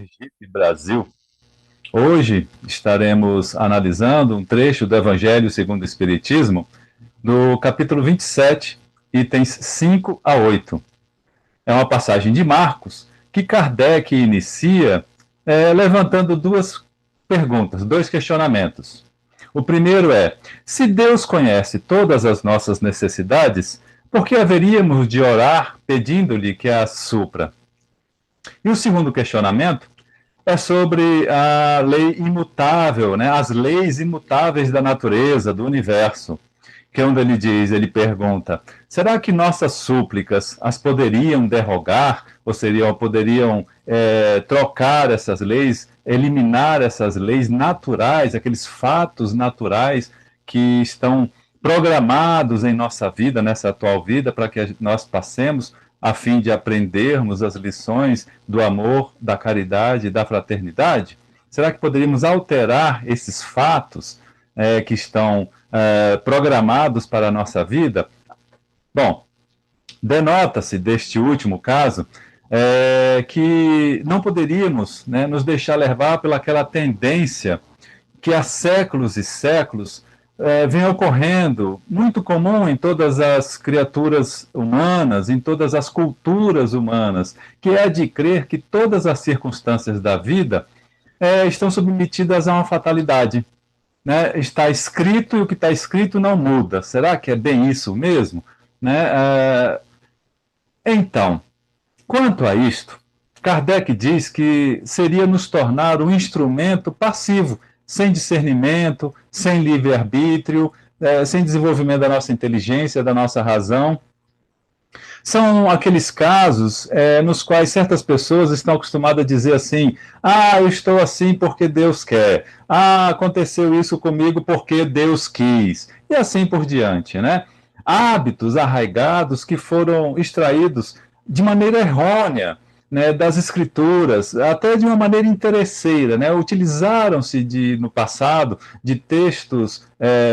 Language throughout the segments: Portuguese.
Sergipe, Brasil. Hoje estaremos analisando um trecho do Evangelho segundo o Espiritismo, do capítulo 27, itens 5 a 8. É uma passagem de Marcos que Kardec inicia levantando duas perguntas, dois questionamentos. O primeiro é: se Deus conhece todas as nossas necessidades, por que haveríamos de orar pedindo-lhe que as supra? E o segundo questionamento é sobre a lei imutável, né? As leis imutáveis da natureza, do universo. Que é onde ele pergunta: será que nossas súplicas as poderiam derrogar, ou poderiam trocar essas leis, eliminar essas leis naturais, aqueles fatos naturais que estão programados em nossa vida, nessa atual vida, para que nós passemos a fim de aprendermos as lições do amor, da caridade e da fraternidade? Será que poderíamos alterar esses fatos que estão programados para a nossa vida? Bom, denota-se deste último caso que não poderíamos, né, nos deixar levar pelaquela tendência que há séculos e séculos vem ocorrendo, muito comum em todas as criaturas humanas, em todas as culturas humanas, que é a de crer que todas as circunstâncias da vida estão submetidas a uma fatalidade. Né? Está escrito e o que está escrito não muda. Será que é bem isso mesmo? Né? Então, quanto a isto, Kardec diz que seria nos tornar um instrumento passivo, sem discernimento, sem livre-arbítrio, sem desenvolvimento da nossa inteligência, da nossa razão. São aqueles casos nos quais certas pessoas estão acostumadas a dizer assim: ah, eu estou assim porque Deus quer, ah, aconteceu isso comigo porque Deus quis, e assim por diante, né? Hábitos arraigados que foram extraídos de maneira errônea, né, das escrituras, até de uma maneira interesseira, né? Utilizaram-se no passado de textos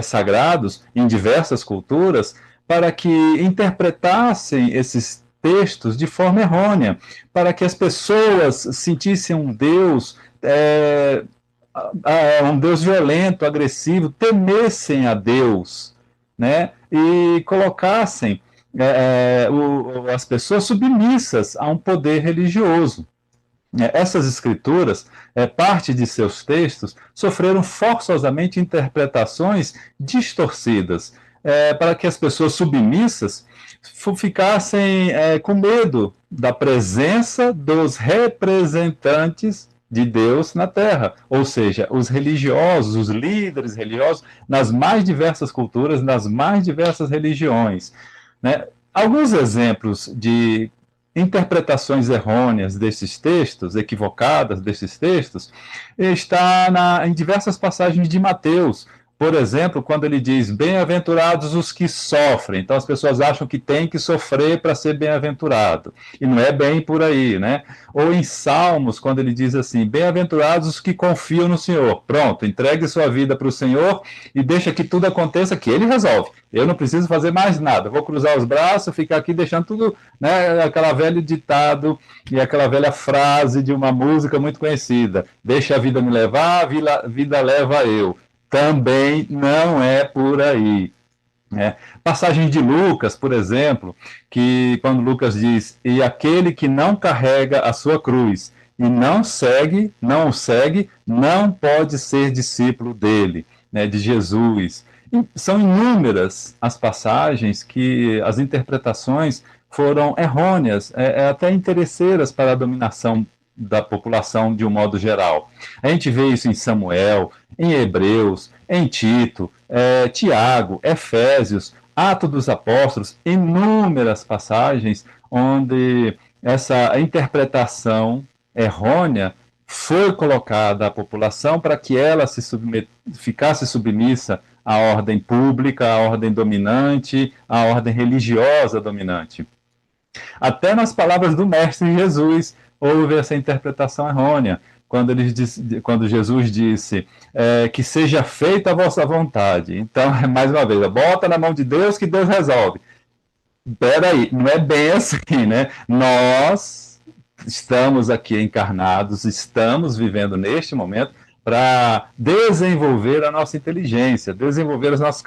sagrados em diversas culturas para que interpretassem esses textos de forma errônea, para que as pessoas sentissem um Deus violento, agressivo, temessem a Deus, né? E colocassem as pessoas submissas a um poder religioso. Essas escrituras, parte de seus textos, sofreram forçosamente interpretações distorcidas, para que as pessoas submissas ficassem com medo da presença dos representantes de Deus na Terra, ou seja, os religiosos, os líderes religiosos, nas mais diversas culturas, nas mais diversas religiões. Né? Alguns exemplos de interpretações errôneas desses textos, equivocadas desses textos, está em diversas passagens de Mateus. Por exemplo, quando ele diz: bem-aventurados os que sofrem. Então as pessoas acham que tem que sofrer para ser bem-aventurado. E não é bem por aí, né? Ou em Salmos, quando ele diz assim: bem-aventurados os que confiam no Senhor. Pronto, entregue sua vida para o Senhor e deixa que tudo aconteça, que Ele resolve. Eu não preciso fazer mais nada. Vou cruzar os braços, ficar aqui deixando tudo, né? Aquela velho ditado e aquela velha frase de uma música muito conhecida: deixa a vida me levar, a vida leva eu. Também não é por aí. Passagem de Lucas, por exemplo, que quando Lucas diz: e aquele que não carrega a sua cruz e não o segue, não pode ser discípulo dele, né, de Jesus. E são inúmeras as passagens que as interpretações foram errôneas, até interesseiras para a dominação da população de um modo geral. A gente vê isso em Samuel, em Hebreus, em Tito, Tiago, Efésios, Atos dos Apóstolos, inúmeras passagens onde essa interpretação errônea foi colocada à população para que ela ficasse submissa à ordem pública, à ordem dominante, à ordem religiosa dominante. Até nas palavras do Mestre Jesus houve essa interpretação errônea, quando Jesus disse que seja feita a vossa vontade. Então, mais uma vez, bota na mão de Deus que Deus resolve. Peraí, não é bem assim, né? Nós estamos aqui encarnados, estamos vivendo neste momento para desenvolver a nossa inteligência, desenvolver as nossas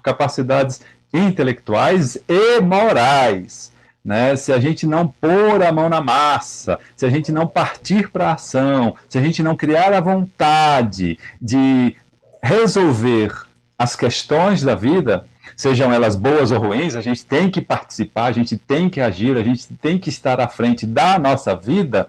capacidades intelectuais e morais. Né? Se a gente não pôr a mão na massa, se a gente não partir para a ação, se a gente não criar a vontade de resolver as questões da vida, sejam elas boas ou ruins, a gente tem que participar, a gente tem que agir, a gente tem que estar à frente da nossa vida,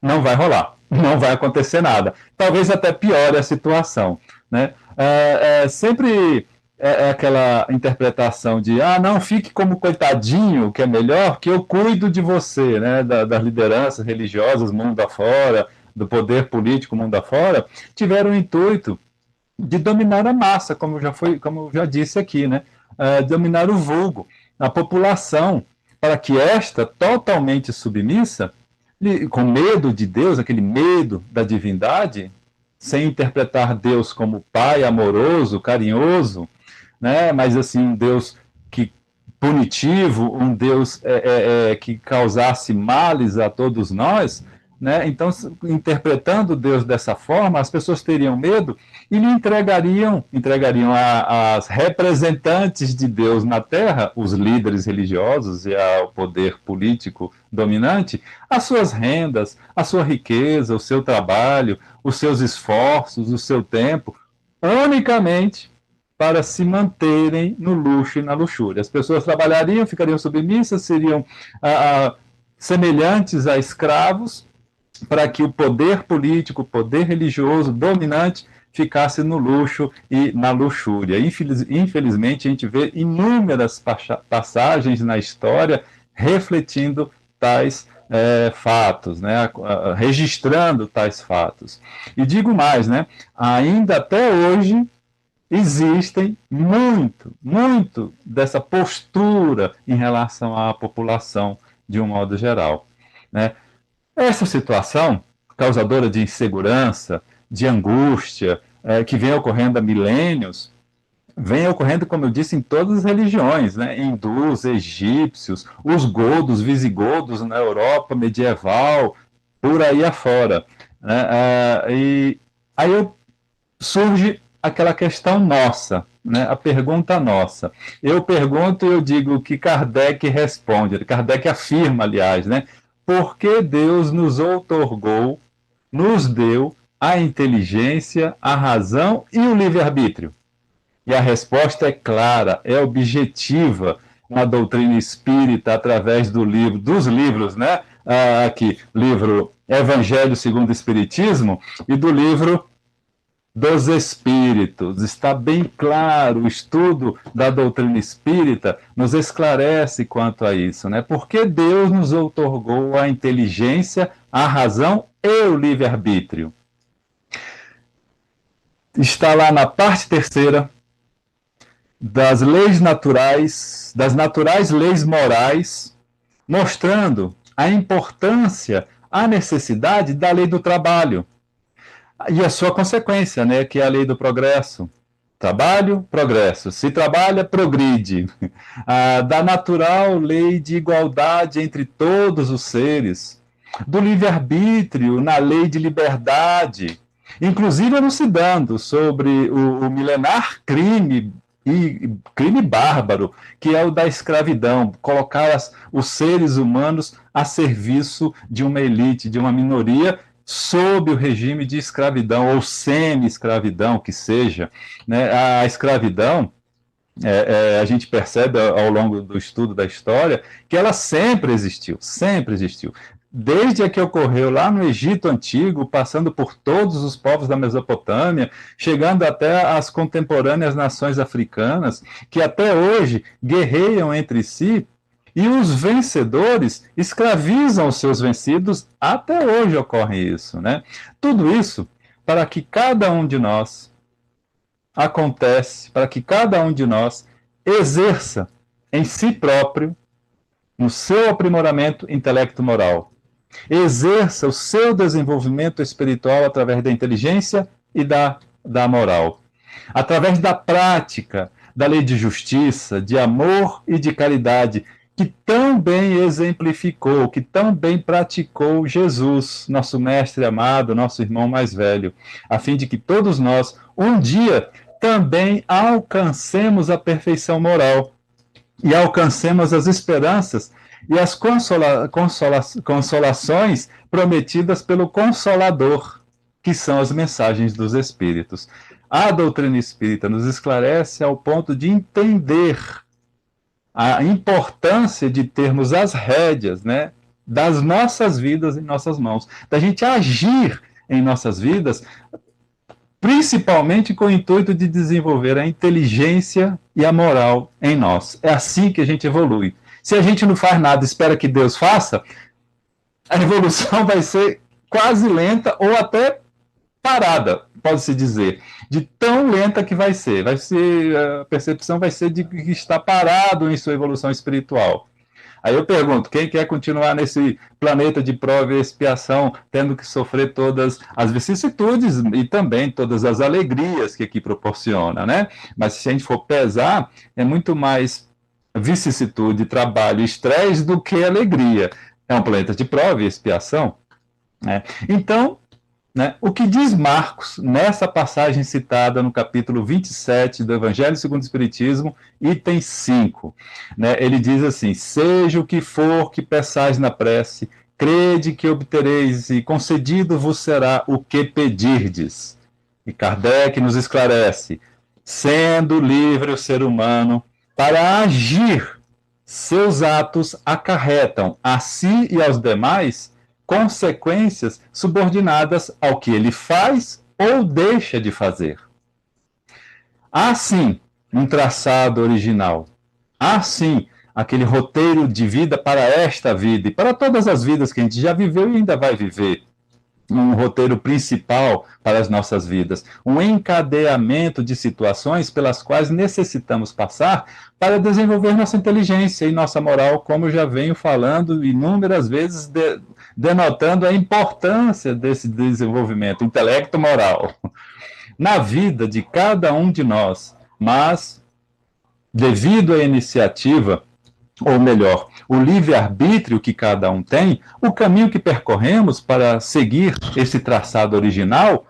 não vai rolar, não vai acontecer nada. Talvez até piore a situação. Né? Sempre aquela interpretação de, não, fique como coitadinho, que é melhor, que eu cuido de você, né? Das lideranças religiosas mundo afora, do poder político mundo afora, tiveram o intuito de dominar a massa, como eu já disse aqui, né? Dominar o vulgo, a população, para que esta, totalmente submissa, com medo de Deus, aquele medo da divindade, sem interpretar Deus como pai amoroso, carinhoso, né? Mas assim, um Deus que punitivo, um Deus que causasse males a todos nós, né? Então, interpretando Deus dessa forma, as pessoas teriam medo e lhe entregariam às representantes de Deus na Terra, os líderes religiosos e ao poder político dominante, as suas rendas, a sua riqueza, o seu trabalho, os seus esforços, o seu tempo, unicamente para se manterem no luxo e na luxúria. As pessoas trabalhariam, ficariam submissas, seriam semelhantes a escravos, para que o poder político, o poder religioso dominante ficasse no luxo e na luxúria. Infelizmente, a gente vê inúmeras passagens na história refletindo tais fatos, né? Registrando tais fatos. E digo mais, né? Ainda até hoje existem muito dessa postura em relação à população de um modo geral, né? Essa situação, causadora de insegurança, de angústia, que vem ocorrendo há milênios, vem ocorrendo, como eu disse, em todas as religiões, né? Hindus, egípcios, os godos, visigodos na Europa medieval, por aí afora. Né? E aí surge aquela questão nossa, né? A pergunta nossa. Eu pergunto e eu digo que Kardec responde, Kardec afirma, aliás, né? Por que Deus nos outorgou, nos deu a inteligência, a razão e o livre-arbítrio? E a resposta é clara, é objetiva na doutrina espírita, através dos livros, né? Aqui, livro Evangelho segundo o Espiritismo e do livro dos Espíritos. Está bem claro, o estudo da doutrina espírita nos esclarece quanto a isso, né? Porque Deus nos outorgou a inteligência, a razão e o livre-arbítrio. Está lá na parte terceira das leis naturais, das naturais leis morais, mostrando a importância, a necessidade da lei do trabalho e a sua consequência, né, que é a lei do progresso. Trabalho, progresso. Se trabalha, progride. Da natural lei de igualdade entre todos os seres. Do livre-arbítrio na lei de liberdade. Inclusive elucidando sobre o milenar crime bárbaro, que é o da escravidão, colocar os seres humanos a serviço de uma elite, de uma minoria, sob o regime de escravidão, ou semi-escravidão, que seja. Né? A escravidão, a gente percebe ao longo do estudo da história, que ela sempre existiu, sempre existiu. Desde a que ocorreu lá no Egito Antigo, passando por todos os povos da Mesopotâmia, chegando até as contemporâneas nações africanas, que até hoje guerreiam entre si, e os vencedores escravizam os seus vencidos, até hoje ocorre isso, né? Tudo isso para que cada um de nós para que cada um de nós exerça em si próprio, no seu aprimoramento intelecto-moral, exerça o seu desenvolvimento espiritual através da inteligência e da moral, através da prática da lei de justiça, de amor e de caridade, que tão bem exemplificou, que tão bem praticou Jesus, nosso mestre amado, nosso irmão mais velho, a fim de que todos nós, um dia, também alcancemos a perfeição moral e alcancemos as esperanças e as consolações prometidas pelo Consolador, que são as mensagens dos Espíritos. A doutrina espírita nos esclarece ao ponto de entender a importância de termos as rédeas, né, das nossas vidas em nossas mãos, da gente agir em nossas vidas, principalmente com o intuito de desenvolver a inteligência e a moral em nós. É assim que a gente evolui. Se a gente não faz nada e espera que Deus faça, a evolução vai ser quase lenta ou até parada, pode-se dizer, de tão lenta que vai ser. A percepção vai ser de que está parado em sua evolução espiritual. Aí eu pergunto, quem quer continuar nesse planeta de prova e expiação, tendo que sofrer todas as vicissitudes e também todas as alegrias que aqui proporciona, né? Mas se a gente for pesar, é muito mais vicissitude, trabalho, estresse do que alegria. É um planeta de prova e expiação, né? Então, né, o que diz Marcos nessa passagem citada no capítulo 27 do Evangelho segundo o Espiritismo, item 5, né, ele diz assim: seja o que for que peçais na prece, crede que obtereis e concedido vos será o que pedirdes. E Kardec nos esclarece: sendo livre o ser humano para agir, seus atos acarretam a si e aos demais consequências subordinadas ao que ele faz ou deixa de fazer. Há sim um traçado original. Há sim aquele roteiro de vida para esta vida e para todas as vidas que a gente já viveu e ainda vai viver. Um roteiro principal para as nossas vidas, um encadeamento de situações pelas quais necessitamos passar para desenvolver nossa inteligência e nossa moral, como eu já venho falando inúmeras vezes, denotando a importância desse desenvolvimento intelecto-moral na vida de cada um de nós. Mas, devido à iniciativa, ou melhor, o livre-arbítrio que cada um tem, o caminho que percorremos para seguir esse traçado original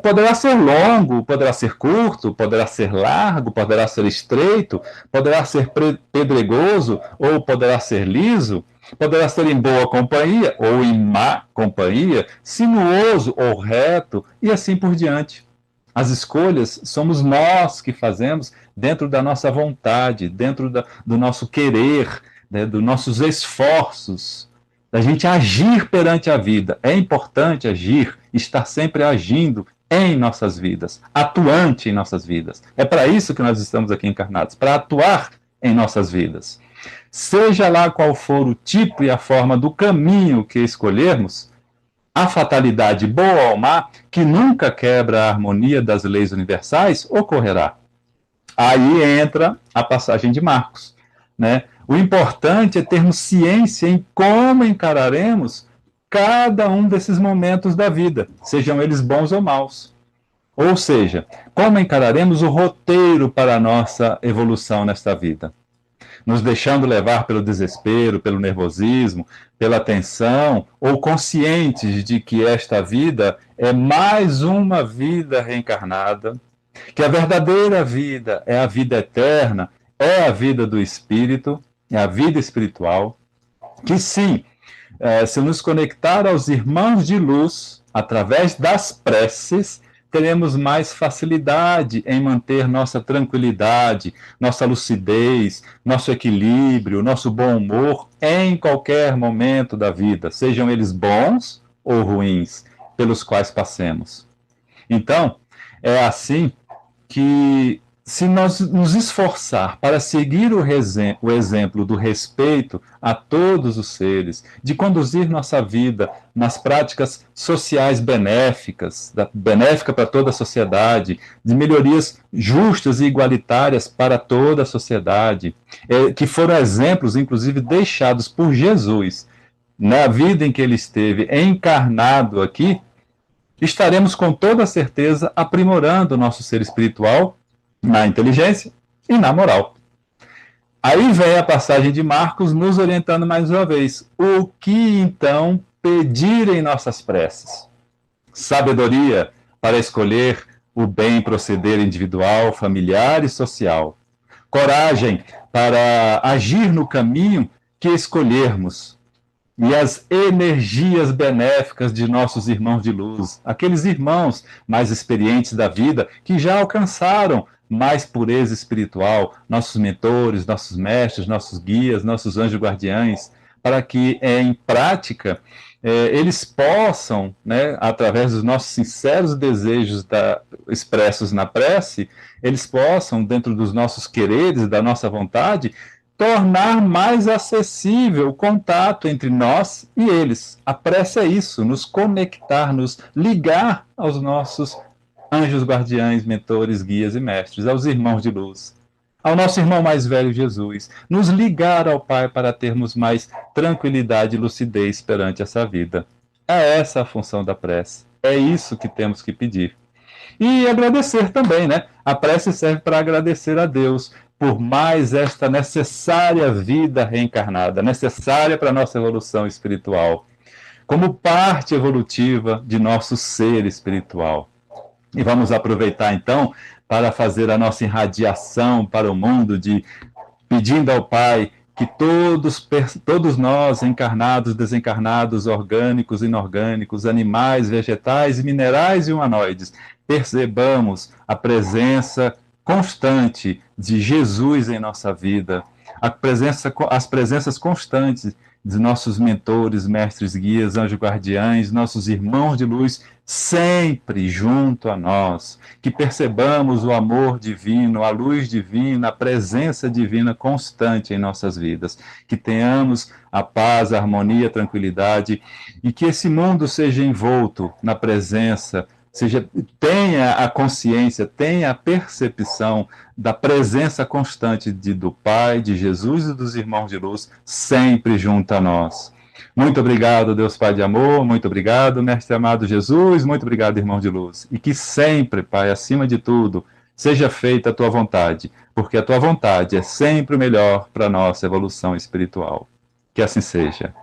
poderá ser longo, poderá ser curto, poderá ser largo, poderá ser estreito, poderá ser pedregoso ou poderá ser liso, poderá ser em boa companhia ou em má companhia, sinuoso ou reto e assim por diante. As escolhas somos nós que fazemos dentro da nossa vontade, dentro do nosso querer, né, dos nossos esforços, da gente agir perante a vida. É importante agir, estar sempre agindo em nossas vidas, atuante em nossas vidas. É para isso que nós estamos aqui encarnados, para atuar em nossas vidas. Seja lá qual for o tipo e a forma do caminho que escolhermos, a fatalidade, boa ou má, que nunca quebra a harmonia das leis universais, ocorrerá. Aí entra a passagem de Marcos, né? O importante é termos ciência em como encararemos cada um desses momentos da vida, sejam eles bons ou maus. Ou seja, como encararemos o roteiro para a nossa evolução nesta vida. Nos deixando levar pelo desespero, pelo nervosismo, pela tensão, ou conscientes de que esta vida é mais uma vida reencarnada, que a verdadeira vida é a vida eterna, é a vida do espírito, é a vida espiritual, que sim, se nos conectar aos irmãos de luz, através das preces, teremos mais facilidade em manter nossa tranquilidade, nossa lucidez, nosso equilíbrio, nosso bom humor em qualquer momento da vida, sejam eles bons ou ruins, pelos quais passemos. Então, é assim que, se nós nos esforçar para seguir o exemplo do respeito a todos os seres, de conduzir nossa vida nas práticas sociais benéficas, benéfica para toda a sociedade, de melhorias justas e igualitárias para toda a sociedade, que foram exemplos, inclusive, deixados por Jesus na vida em que ele esteve encarnado aqui, estaremos com toda certeza aprimorando o nosso ser espiritual na inteligência e na moral. Aí vem a passagem de Marcos nos orientando mais uma vez. O que então pedir em nossas preces? Sabedoria para escolher o bem proceder individual, familiar e social. Coragem para agir no caminho que escolhermos. E as energias benéficas de nossos irmãos de luz, aqueles irmãos mais experientes da vida que já alcançaram mais pureza espiritual, nossos mentores, nossos mestres, nossos guias, nossos anjos guardiães, para que em prática eles possam, né, através dos nossos sinceros desejos expressos na prece, eles possam, dentro dos nossos quereres, da nossa vontade, tornar mais acessível o contato entre nós e eles. A prece é isso, nos conectar, nos ligar aos nossos anjos guardiães, mentores, guias e mestres, aos irmãos de luz, ao nosso irmão mais velho Jesus, nos ligar ao Pai para termos mais tranquilidade e lucidez perante essa vida. É essa a função da prece. É isso que temos que pedir. E agradecer também, né? A prece serve para agradecer a Deus por mais esta necessária vida reencarnada, necessária para a nossa evolução espiritual, como parte evolutiva de nosso ser espiritual. E vamos aproveitar então para fazer a nossa irradiação para o mundo, pedindo ao Pai que todos nós, encarnados, desencarnados, orgânicos, inorgânicos, animais, vegetais, minerais e humanoides, percebamos a presença constante de Jesus em nossa vida, as presenças constantes de nossos mentores, mestres, guias, anjos guardiães, nossos irmãos de luz, sempre junto a nós, que percebamos o amor divino, a luz divina, a presença divina constante em nossas vidas, que tenhamos a paz, a harmonia, a tranquilidade e que esse mundo seja envolto na presença, tenha a consciência, tenha a percepção da presença constante do Pai, de Jesus e dos irmãos de luz, sempre junto a nós. Muito obrigado, Deus Pai de amor, muito obrigado, Mestre amado Jesus, muito obrigado, irmão de luz. E que sempre, Pai, acima de tudo, seja feita a tua vontade, porque a tua vontade é sempre o melhor para a nossa evolução espiritual. Que assim seja.